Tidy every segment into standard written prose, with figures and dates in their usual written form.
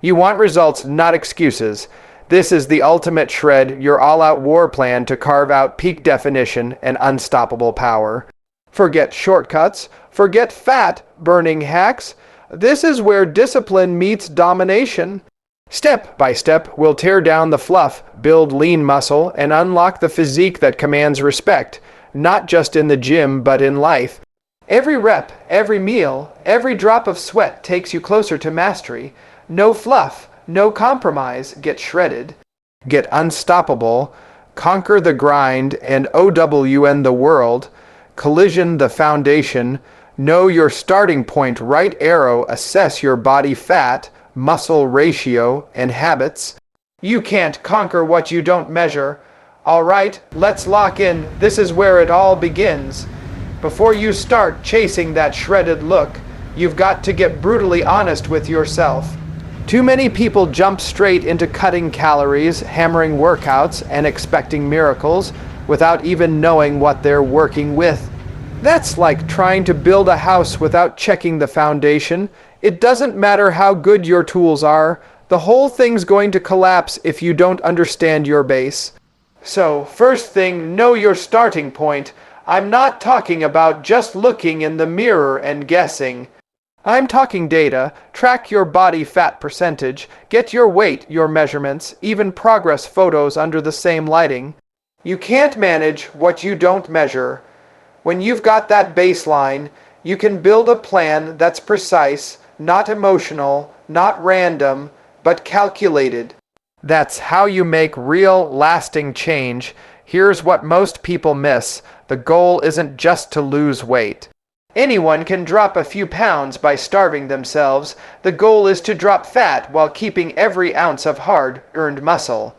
You want results, not excuses. This is the ultimate shred, your all-out war plan to carve out peak definition and unstoppable power. Forget shortcuts, forget fat-burning hacks. This is where discipline meets domination. Step by step, we'll tear down the fluff, build lean muscle, and unlock the physique that commands respect, not just in the gym, but in life. Every rep, every meal, every drop of sweat takes you closer to mastery. No fluff, no compromise. Get shredded. Get unstoppable. Conquer the grind and OWN the world. Collision the foundation. Know your starting point. Right arrow. Assess your body fat, muscle ratio, and habits. You can't conquer what you don't measure. All right, let's lock in. This is where it all begins. Before you start chasing that shredded look, you've got to get brutally honest with yourself. Too many people jump straight into cutting calories, hammering workouts, and expecting miracles without even knowing what they're working with. That's like trying to build a house without checking the foundation. It doesn't matter how good your tools are, the whole thing's going to collapse if you don't understand your base. So, first thing, know your starting point. I'm not talking about just looking in the mirror and guessing. I'm talking data. Track your body fat percentage, get your weight, your measurements, even progress photos under the same lighting. You can't manage what you don't measure. When you've got that baseline, you can build a plan that's precise, not emotional, not random, but calculated. That's how you make real, lasting change. Here's what most people miss. The goal isn't just to lose weight. Anyone can drop a few pounds by starving themselves. The goal is to drop fat while keeping every ounce of hard-earned muscle.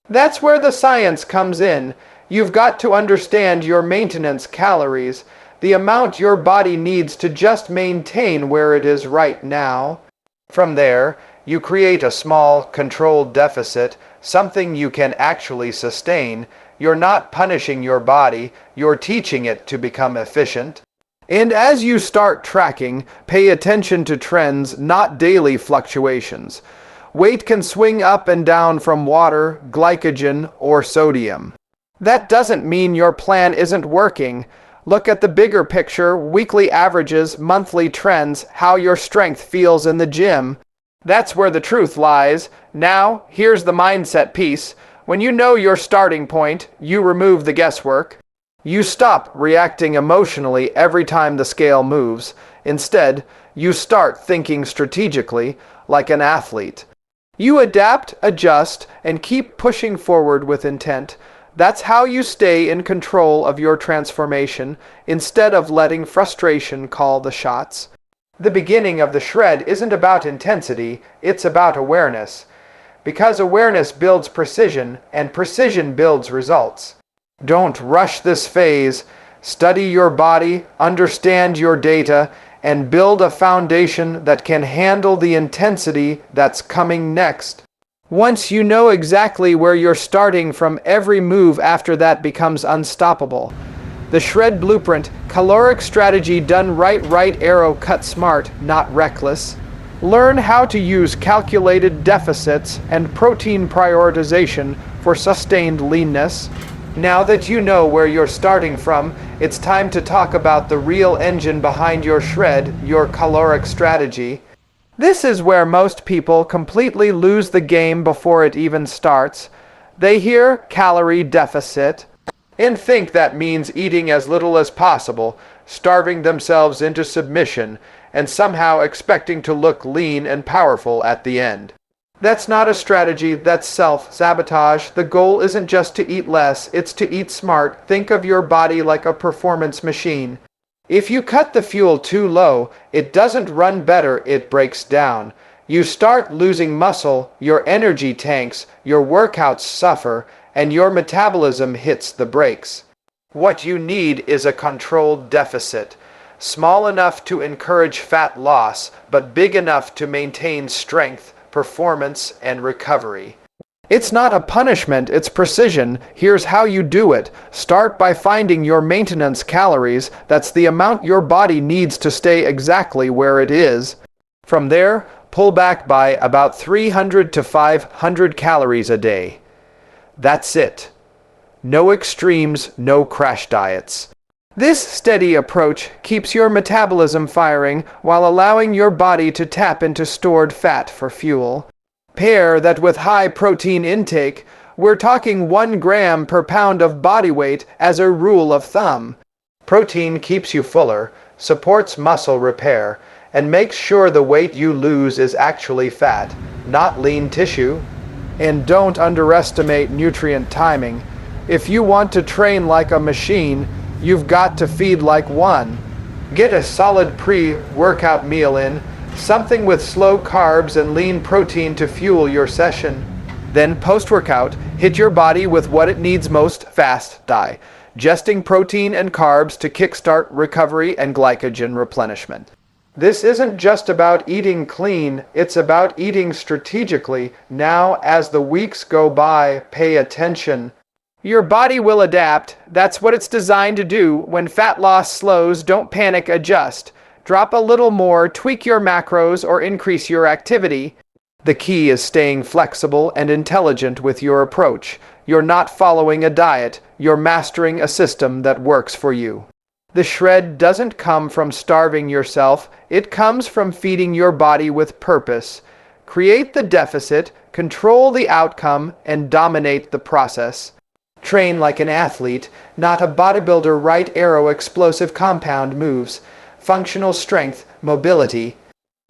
That's where the science comes in. You've got to understand your maintenance calories, the amount your body needs to just maintain where it is right now. From there, you create a small, controlled deficit, something you can actually sustain. You're not punishing your body, you're teaching it to become efficient. And as you start tracking, pay attention to trends, not daily fluctuations. Weight can swing up and down from water, glycogen, or sodium. That doesn't mean your plan isn't working. Look at the bigger picture, weekly averages, monthly trends, how your strength feels in the gym. That's where the truth lies. Now, here's the mindset piece. When you know your starting point, you remove the guesswork. You stop reacting emotionally every time the scale moves. Instead, you start thinking strategically, like an athlete. You adapt, adjust, and keep pushing forward with intent. That's how you stay in control of your transformation, instead of letting frustration call the shots. The beginning of the shred isn't about intensity, it's about awareness. Because awareness builds precision, and precision builds results. Don't rush this phase. Study your body, understand your data, and build a foundation that can handle the intensity that's coming next. Once you know exactly where you're starting from, every move after that becomes unstoppable. The shred blueprint, caloric strategy done right arrow cut smart, not reckless. Learn how to use calculated deficits and protein prioritization for sustained leanness. Now that you know where you're starting from, it's time to talk about the real engine behind your shred, your caloric strategy. This is where most people completely lose the game before it even starts. They hear calorie deficit and think that means eating as little as possible, starving themselves into submission, and somehow expecting to look lean and powerful at the end. That's not a strategy, that's self-sabotage. The goal isn't just to eat less, it's to eat smart. Think of your body like a performance machine. If you cut the fuel too low, it doesn't run better, it breaks down. You start losing muscle, your energy tanks, your workouts suffer, and your metabolism hits the brakes. What you need is a controlled deficit. Small enough to encourage fat loss, but big enough to maintain strength, performance, and recovery. It's not a punishment, it's precision. Here's how you do it. Start by finding your maintenance calories. That's the amount your body needs to stay exactly where it is. From there, pull back by about 300 to 500 calories a day. That's it. No extremes, no crash diets. This steady approach keeps your metabolism firing while allowing your body to tap into stored fat for fuel. Pair that with high protein intake. We're talking 1 gram per pound of body weight as a rule of thumb. Protein keeps you fuller, supports muscle repair, and makes sure the weight you lose is actually fat, not lean tissue. And don't underestimate nutrient timing. If you want to train like a machine, you've got to feed like one. Get a solid pre-workout meal in, something with slow carbs and lean protein to fuel your session. Then post-workout, hit your body with what it needs most fast, digesting protein and carbs to kickstart recovery and glycogen replenishment. This isn't just about eating clean, it's about eating strategically. Now, as the weeks go by, pay attention. Your body will adapt. That's what it's designed to do. When fat loss slows, don't panic, adjust. Drop a little more, tweak your macros, or increase your activity. The key is staying flexible and intelligent with your approach. You're not following a diet, you're mastering a system that works for you. The shred doesn't come from starving yourself, it comes from feeding your body with purpose. Create the deficit, control the outcome, and dominate the process. Train like an athlete, not a bodybuilder. Right arrow explosive compound moves, functional strength, mobility.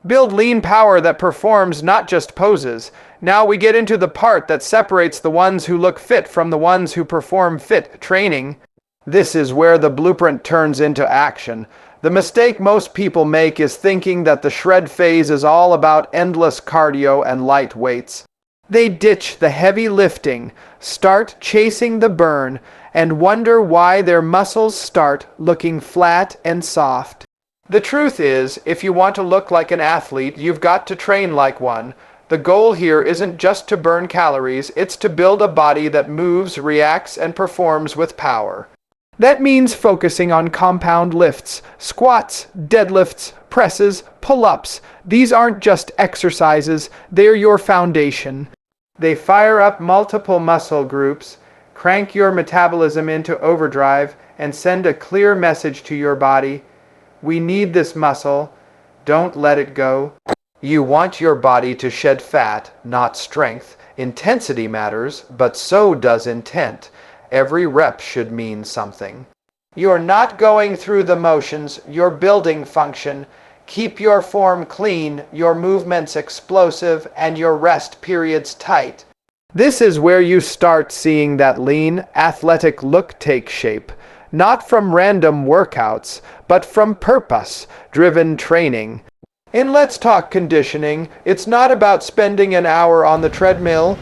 Build lean power that performs, not just poses. Now we get into the part that separates the ones who look fit from the ones who perform fit training. This is where the blueprint turns into action. The mistake most people make is thinking that the shred phase is all about endless cardio and light weights. They ditch the heavy lifting, start chasing the burn, and wonder why their muscles start looking flat and soft. The truth is, if you want to look like an athlete, you've got to train like one. The goal here isn't just to burn calories, it's to build a body that moves, reacts, and performs with power. That means focusing on compound lifts, squats, deadlifts, presses, pull-ups. These aren't just exercises, they're your foundation. They fire up multiple muscle groups, crank your metabolism into overdrive, and send a clear message to your body. We need this muscle. Don't let it go. You want your body to shed fat, not strength. Intensity matters, but so does intent. Every rep should mean something. You're not going through the motions, you're building function. Keep your form clean, your movements explosive, and your rest periods tight. This is where you start seeing that lean, athletic look take shape. Not from random workouts, but from purpose-driven training. And let's talk conditioning. It's not about spending an hour on the treadmill.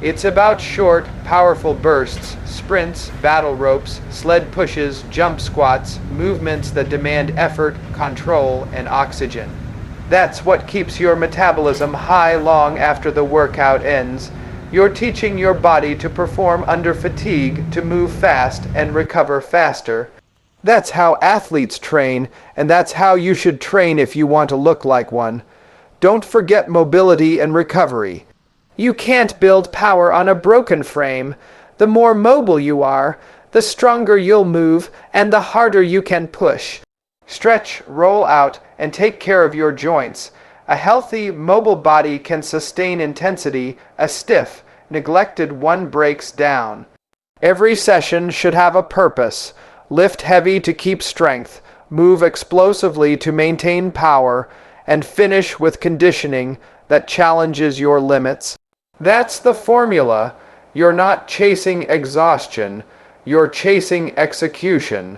It's about short, powerful bursts, sprints, battle ropes, sled pushes, jump squats, movements that demand effort, control, and oxygen. That's what keeps your metabolism high long after the workout ends. You're teaching your body to perform under fatigue, to move fast, and recover faster. That's how athletes train, and that's how you should train if you want to look like one. Don't forget mobility and recovery. You can't build power on a broken frame. The more mobile you are, the stronger you'll move, and the harder you can push. Stretch, roll out, and take care of your joints. A healthy, mobile body can sustain intensity. A stiff, neglected one breaks down. Every session should have a purpose. Lift heavy to keep strength, move explosively to maintain power, and finish with conditioning that challenges your limits. That's the formula. You're not chasing exhaustion, you're chasing execution.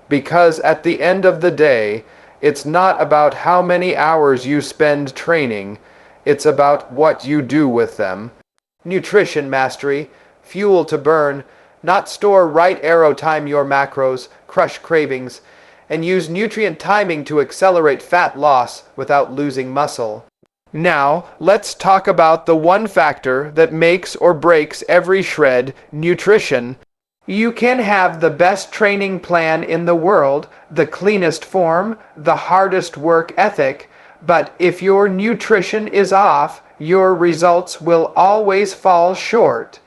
Because at the end of the day, it's not about how many hours you spend training, it's about what you do with them. Nutrition mastery, fuel to burn, not store. Right arrow time your macros, crush cravings, and use nutrient timing to accelerate fat loss without losing muscle. Now, let's talk about the one factor that makes or breaks every shred: nutrition. You can have the best training plan in the world, the cleanest form, the hardest work ethic, But if your nutrition is off, your results will always fall short.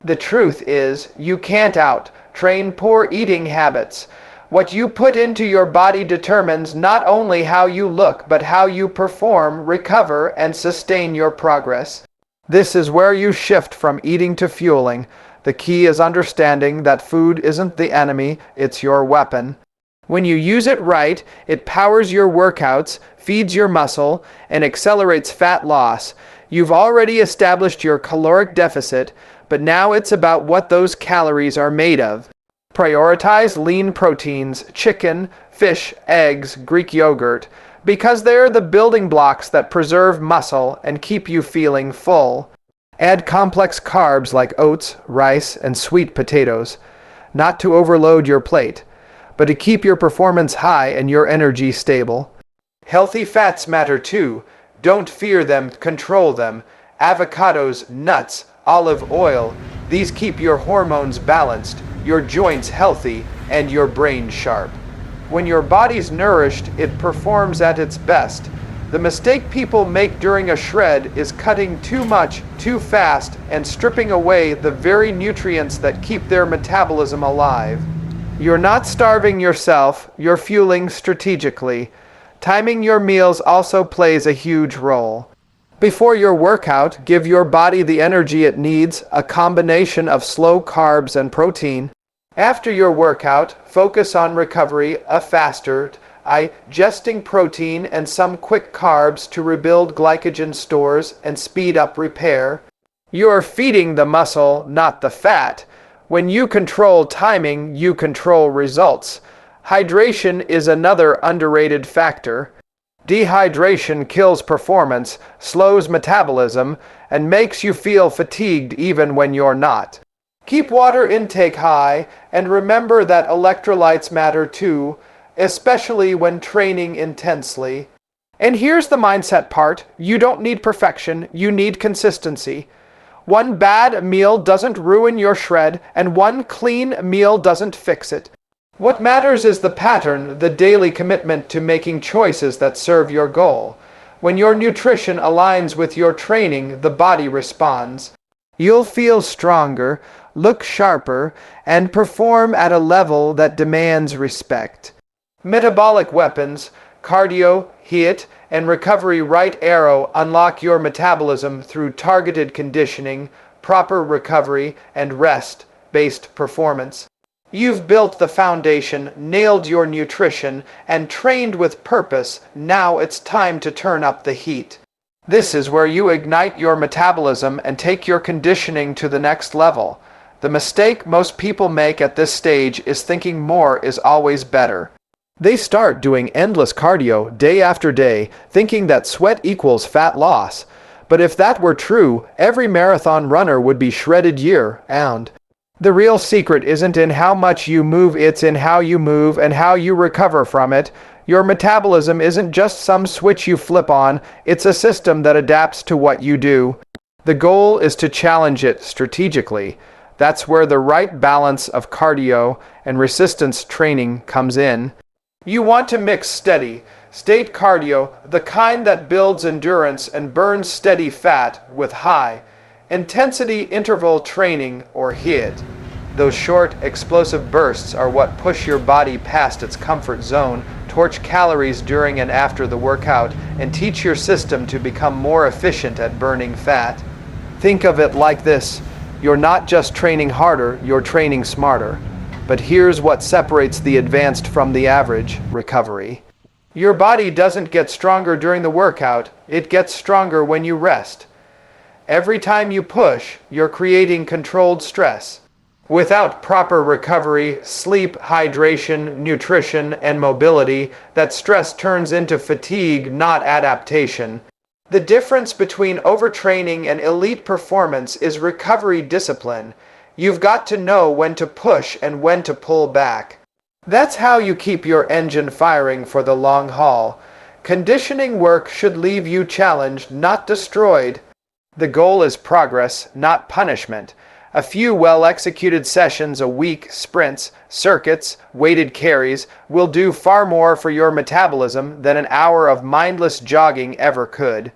The truth is, you can't out-train poor eating habits. What you put into your body determines not only how you look, but how you perform, recover, and sustain your progress. This is where you shift from eating to fueling. The key is understanding that food isn't the enemy, it's your weapon. When you use it right, it powers your workouts, feeds your muscle, and accelerates fat loss. You've already established your caloric deficit, but now it's about what those calories are made of. Prioritize lean proteins, chicken, fish, eggs, Greek yogurt, because they're the building blocks that preserve muscle and keep you feeling full. Add complex carbs like oats, rice, and sweet potatoes, not to overload your plate, but to keep your performance high and your energy stable. Healthy fats matter too. Don't fear them, control them. Avocados, nuts, olive oil, these keep your hormones balanced, your joints healthy, and your brain sharp. When your body's nourished, it performs at its best. The mistake people make during a shred is cutting too much, too fast, and stripping away the very nutrients that keep their metabolism alive. You're not starving yourself, you're fueling strategically. Timing your meals also plays a huge role. Before your workout, give your body the energy it needs, a combination of slow carbs and protein. After your workout, focus on recovery, a faster, digesting protein and some quick carbs to rebuild glycogen stores and speed up repair. You're feeding the muscle, not the fat. When you control timing, you control results. Hydration is another underrated factor. Dehydration kills performance, slows metabolism, and makes you feel fatigued even when you're not. Keep water intake high, and remember that electrolytes matter too, especially when training intensely. And here's the mindset part. You don't need perfection, you need consistency. One bad meal doesn't ruin your shred, and one clean meal doesn't fix it. What matters is the pattern, the daily commitment to making choices that serve your goal. When your nutrition aligns with your training, the body responds. You'll feel stronger, look sharper, and perform at a level that demands respect. Metabolic weapons, cardio, HIIT, and recovery right arrow unlock your metabolism through targeted conditioning, proper recovery, and rest-based performance. You've built the foundation, nailed your nutrition, and trained with purpose. Now it's time to turn up the heat. This is where you ignite your metabolism and take your conditioning to the next level. The mistake most people make at this stage is thinking more is always better. They start doing endless cardio day after day, thinking that sweat equals fat loss. But if that were true, every marathon runner would be shredded year-round. The real secret isn't in how much you move, it's in how you move and how you recover from it. Your metabolism isn't just some switch you flip on, it's a system that adapts to what you do. The goal is to challenge it strategically. That's where the right balance of cardio and resistance training comes in. You want to mix steady, state cardio, the kind that builds endurance and burns steady fat, with high intensity interval training, or HIIT. Those short, explosive bursts are what push your body past its comfort zone, torch calories during and after the workout, and teach your system to become more efficient at burning fat. Think of it like this. You're not just training harder, you're training smarter. But here's what separates the advanced from the average: recovery. Your body doesn't get stronger during the workout, it gets stronger when you rest. Every time you push, you're creating controlled stress. Without proper recovery, sleep, hydration, nutrition, and mobility, that stress turns into fatigue, not adaptation. The difference between overtraining and elite performance is recovery discipline. You've got to know when to push and when to pull back. That's how you keep your engine firing for the long haul. Conditioning work should leave you challenged, not destroyed. The goal is progress, not punishment. A few well-executed sessions a week, sprints, circuits, weighted carries, will do far more for your metabolism than an hour of mindless jogging ever could.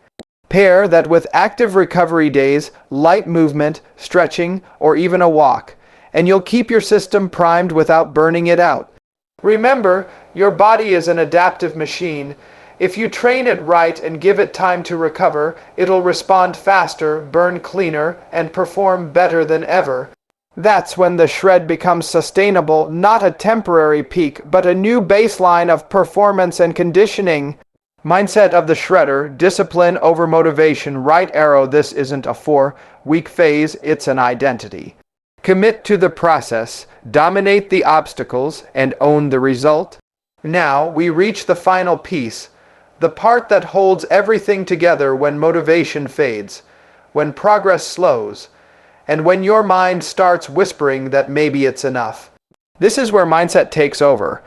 Pair that with active recovery days, light movement, stretching, or even a walk, and you'll keep your system primed without burning it out. Remember, your body is an adaptive machine. If you train it right and give it time to recover, it'll respond faster, burn cleaner, and perform better than ever. That's when the shred becomes sustainable, not a temporary peak, but a new baseline of performance and conditioning. Mindset of the shredder, discipline over motivation, right arrow. This isn't a 4-week phase, it's an identity. Commit to the process, dominate the obstacles, and own the result. Now we reach the final piece, the part that holds everything together when motivation fades, when progress slows, and when your mind starts whispering that maybe it's enough. This is where mindset takes over.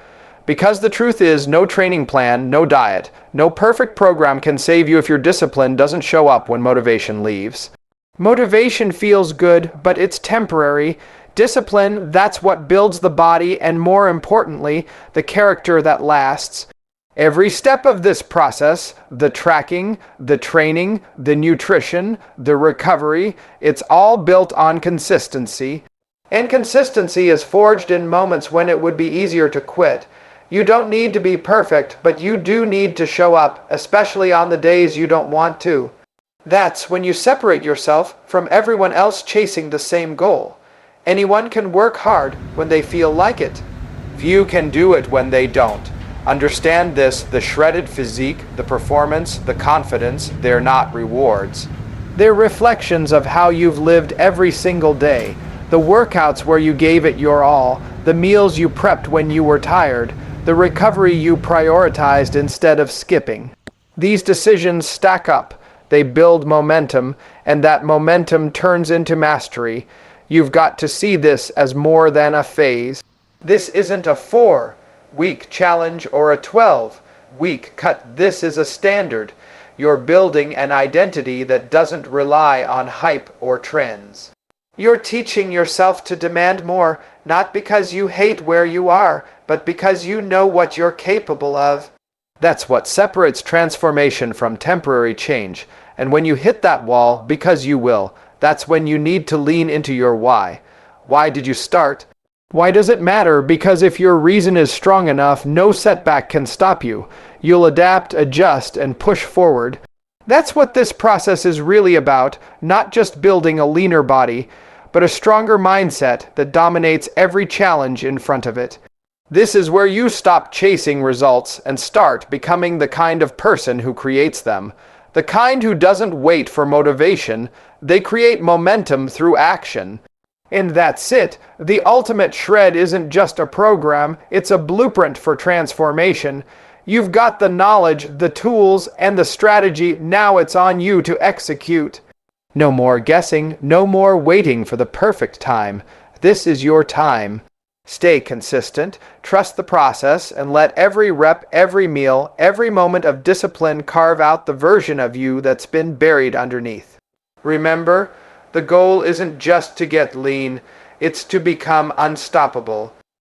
Because the truth is, no training plan, no diet, no perfect program can save you if your discipline doesn't show up when motivation leaves. Motivation feels good, but it's temporary. Discipline, that's what builds the body and, more importantly, the character that lasts. Every step of this process, the tracking, the training, the nutrition, the recovery, it's all built on consistency. And consistency is forged in moments when it would be easier to quit. You don't need to be perfect, but you do need to show up, especially on the days you don't want to. That's when you separate yourself from everyone else chasing the same goal. Anyone can work hard when they feel like it. Few can do it when they don't. Understand this, the shredded physique, the performance, the confidence, they're not rewards. They're reflections of how you've lived every single day. The workouts where you gave it your all, the meals you prepped when you were tired, the recovery you prioritized instead of skipping. These decisions stack up, they build momentum, and that momentum turns into mastery. You've got to see this as more than a phase. This isn't a 4-week challenge or a 12-week cut. This is a standard. You're building an identity that doesn't rely on hype or trends. You're teaching yourself to demand more, not because you hate where you are, but because you know what you're capable of. That's what separates transformation from temporary change. And when you hit that wall, because you will, that's when you need to lean into your why. Why did you start? Why does it matter? Because if your reason is strong enough, no setback can stop you. You'll adapt, adjust, and push forward. That's what this process is really about, not just building a leaner body, but a stronger mindset that dominates every challenge in front of it. This is where you stop chasing results and start becoming the kind of person who creates them. The kind who doesn't wait for motivation, they create momentum through action. And that's it. The ultimate shred isn't just a program, it's a blueprint for transformation. You've got the knowledge, the tools, and the strategy. Now it's on you to execute. No more guessing, no more waiting for the perfect time. This is your time. Stay consistent, trust the process, and let every rep, every meal, every moment of discipline carve out the version of you that's been buried underneath. Remember, the goal isn't just to get lean, it's to become unstoppable.